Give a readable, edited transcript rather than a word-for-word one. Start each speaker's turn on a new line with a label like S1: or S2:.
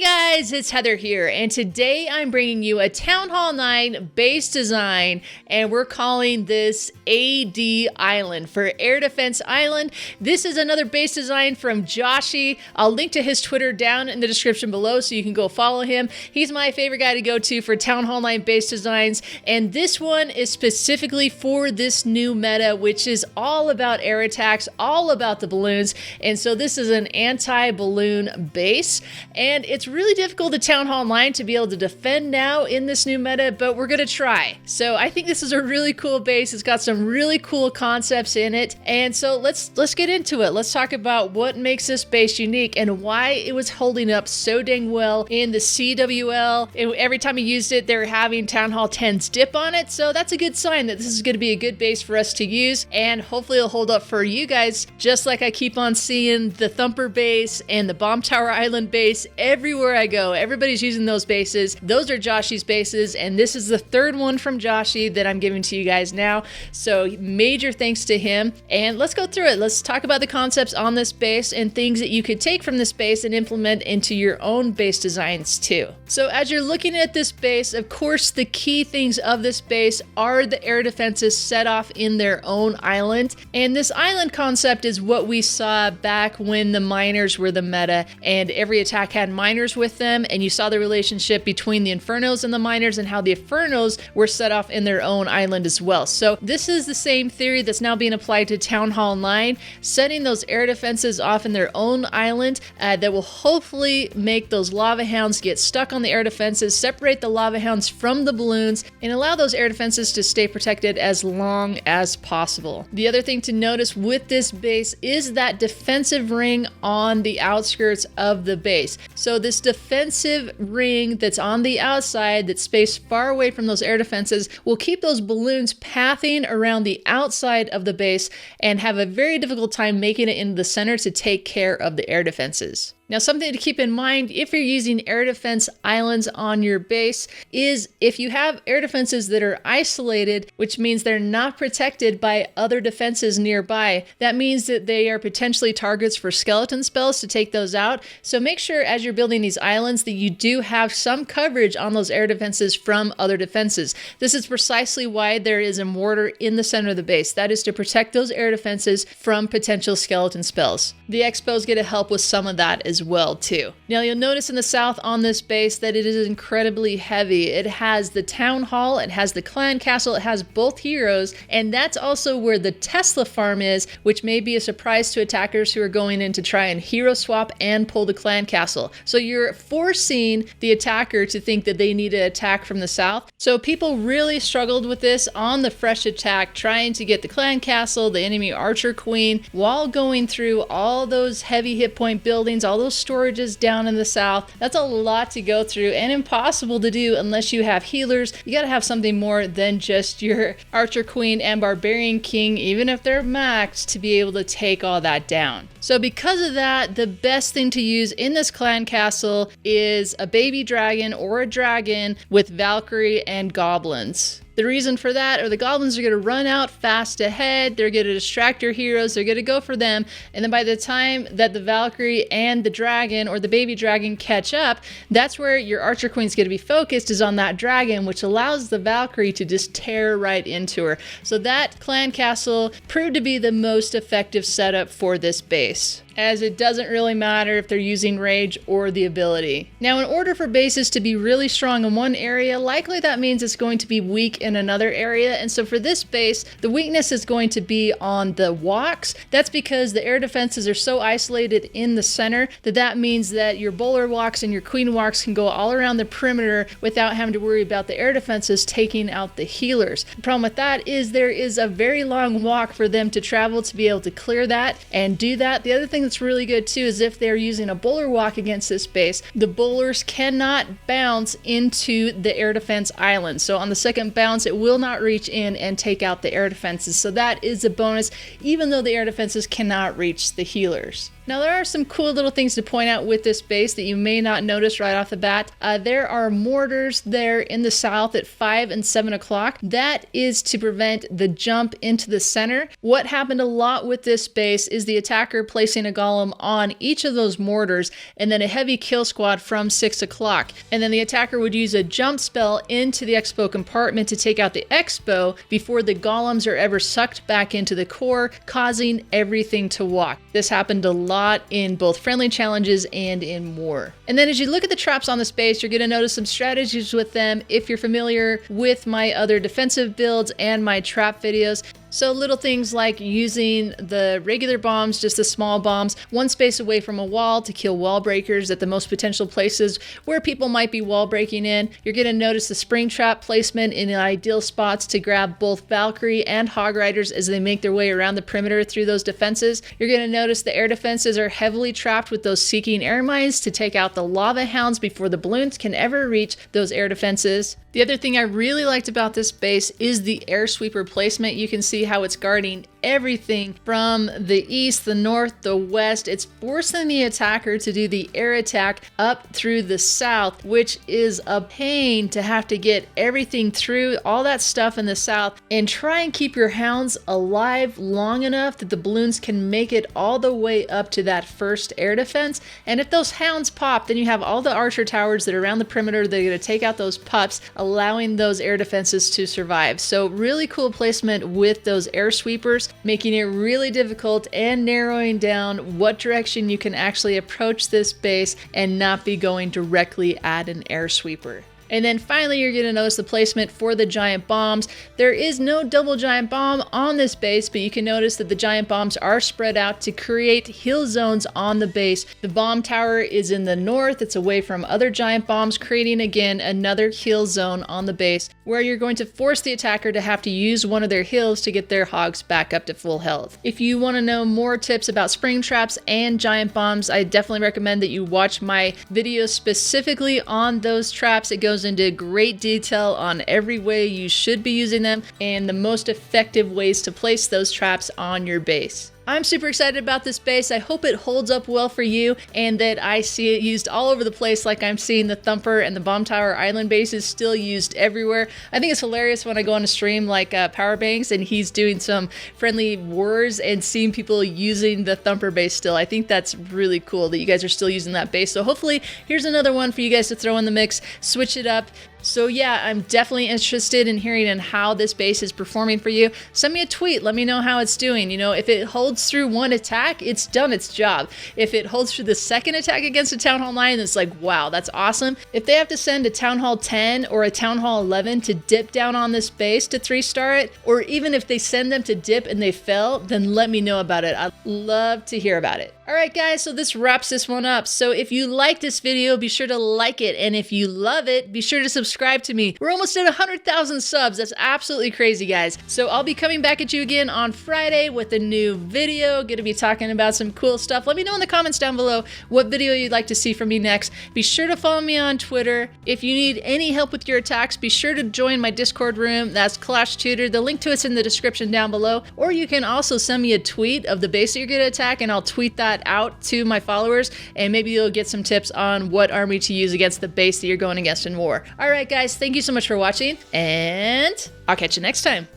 S1: Guys, it's Heather here, and today I'm bringing you a Town Hall 9 base design, and we're calling this AD Island for Air Defense Island. This is another base design from Joshy. I'll link to his Twitter down in the description below so you can go follow him. He's my favorite guy to go to for Town Hall 9 base designs, and this one is specifically for this new meta, which is all about air attacks, all about the balloons, and so this is an anti-balloon base, and it's really difficult to Town Hall 9 to be able to defend now in this new meta, but we're gonna try. So I think this is a really cool base. It's got some really cool concepts in it, and so let's get into it. Let's talk about what makes this base unique and why it was holding up so dang well in the CWL. Every time you used it, they were having Town Hall 10's dip on it, so that's a good sign that this is going to be a good base for us to use, and hopefully it'll hold up for you guys, just like I keep on seeing the Thumper base and the Bomb Tower Island base everywhere I go. Everybody's using those bases. Those are Joshy's bases, and this is the third one from Joshy that I'm giving to you guys now. So major thanks to him. And let's go through it. Let's talk about the concepts on this base and things that you could take from this base and implement into your own base designs too. So as you're looking at this base, of course, the key things of this base are the air defenses set off in their own island. And this island concept is what we saw back when the miners were the meta and every attack had miners with them, and you saw the relationship between the Infernos and the miners and how the Infernos were set off in their own island as well. So this is the same theory that's now being applied to Town Hall 9, setting those air defenses off in their own island that will hopefully make those lava hounds get stuck on the air defenses, separate the lava hounds from the balloons, and allow those air defenses to stay protected as long as possible. The other thing to notice with this base is that defensive ring on the outskirts of the base. So this defensive ring that's on the outside, that's spaced far away from those air defenses, will keep those balloons pathing around the outside of the base and have a very difficult time making it into the center to take care of the air defenses. Now, something to keep in mind if you're using air defense islands on your base is if you have air defenses that are isolated, which means they're not protected by other defenses nearby, that means that they are potentially targets for skeleton spells to take those out. So make sure as you're building these islands that you do have some coverage on those air defenses from other defenses. This is precisely why there is a mortar in the center of the base. That is to protect those air defenses from potential skeleton spells. The Expos get to help with some of that as well too. Now you'll notice in the south on this base that it is incredibly heavy. It has the town hall, it has the clan castle, it has both heroes, and that's also where the Tesla farm is, which may be a surprise to attackers who are going in to try and hero swap and pull the clan castle. So you're forcing the attacker to think that they need to attack from the south. So people really struggled with this on the fresh attack, trying to get the clan castle, the enemy archer queen, while going through all those heavy hit point buildings, all those storages down in the south. That's a lot to go through and impossible to do unless you have healers. You gotta have something more than just your archer queen and barbarian king, even if they're maxed, to be able to take all that down. So because of that, the best thing to use in this clan castle is a baby dragon or a dragon with Valkyrie and goblins. The reason for that are the goblins are going to run out fast ahead, they're going to distract your heroes, they're going to go for them, and then by the time that the Valkyrie and the dragon or the baby dragon catch up, that's where your archer queen's going to be focused, is on that dragon, which allows the Valkyrie to just tear right into her. So that clan castle proved to be the most effective setup for this base, as it doesn't really matter if they're using rage or the ability. Now, in order for bases to be really strong in one area, likely that means it's going to be weak in another area, and so for this base, the weakness is going to be on the walks. That's because the air defenses are so isolated in the center that means that your bowler walks and your queen walks can go all around the perimeter without having to worry about the air defenses taking out the healers. The problem with that is there is a very long walk for them to travel to be able to clear that and do that. The other thing that's really good too is if they're using a bowler walk against this base, the bowlers cannot bounce into the air defense island. So on the second bounce, hounds, it will not reach in and take out the air defenses. So that is a bonus, even though the air defenses cannot reach the healers. Now there are some cool little things to point out with this base that you may not notice right off the bat. There are mortars there in the south at 5 and 7 o'clock. That is to prevent the jump into the center. What happened a lot with this base is the attacker placing a golem on each of those mortars and then a heavy kill squad from 6 o'clock. And then the attacker would use a jump spell into the expo compartment to take out the expo before the golems are ever sucked back into the core, causing everything to walk. This happened a lot in both friendly challenges and in war. And then as you look at the traps on the base, you're going to notice some strategies with them if you're familiar with my other defensive builds and my trap videos. So little things like using the regular bombs, just the small bombs, one space away from a wall to kill wall breakers at the most potential places where people might be wall breaking in. You're going to notice the spring trap placement in ideal spots to grab both Valkyrie and Hog Riders as they make their way around the perimeter through those defenses. You're going to notice the air defenses are heavily trapped with those seeking air mines to take out the lava hounds before the balloons can ever reach those air defenses. The other thing I really liked about this base is the air sweeper placement. You can see how it's guarding everything from the east, the north, the west. It's forcing the attacker to do the air attack up through the south, which is a pain to have to get everything through all that stuff in the south and try and keep your hounds alive long enough that the balloons can make it all the way up to that first air defense. And if those hounds pop, then you have all the archer towers that are around the perimeter that are going to take out those pups, allowing those air defenses to survive. So really cool placement with those air sweepers, making it really difficult and narrowing down what direction you can actually approach this base and not be going directly at an air sweeper. And then finally, you're going to notice the placement for the giant bombs. There is no double giant bomb on this base, but you can notice that the giant bombs are spread out to create hill zones on the base. The bomb tower is in the north. It's away from other giant bombs, creating again another hill zone on the base where you're going to force the attacker to have to use one of their hills to get their hogs back up to full health. If you want to know more tips about spring traps and giant bombs, I definitely recommend that you watch my video specifically on those traps. It goes into great detail on every way you should be using them and the most effective ways to place those traps on your base. I'm super excited about this base. I hope it holds up well for you and that I see it used all over the place, like I'm seeing the Thumper and the Bomb Tower Island bases still used everywhere. I think it's hilarious when I go on a stream like Power Banks and he's doing some friendly wars and seeing people using the Thumper base still. I think that's really cool that you guys are still using that base. So hopefully here's another one for you guys to throw in the mix, switch it up. So yeah, I'm definitely interested in hearing in how this base is performing for you. Send me a tweet. Let me know how it's doing. You know, if it holds through one attack, it's done its job. If it holds through the second attack against a Town Hall 9, it's like, wow, that's awesome. If they have to send a Town Hall 10 or a Town Hall 11 to dip down on this base to 3-star it, or even if they send them to dip and they fail, then let me know about it. I'd love to hear about it. All right, guys, so this wraps this one up. So if you like this video, be sure to like it. And if you love it, be sure to subscribe to me. We're almost at 100,000 subs. That's absolutely crazy, guys. So I'll be coming back at you again on Friday with a new video. Going to be talking about some cool stuff. Let me know in the comments down below what video you'd like to see from me next. Be sure to follow me on Twitter. If you need any help with your attacks, be sure to join my Discord room. That's Clash Tutor. The link to it's in the description down below. Or you can also send me a tweet of the base that you're going to attack, and I'll tweet that out to my followers, and maybe you'll get some tips on what army to use against the base that you're going against in war. All right, guys, thank you so much for watching, and I'll catch you next time.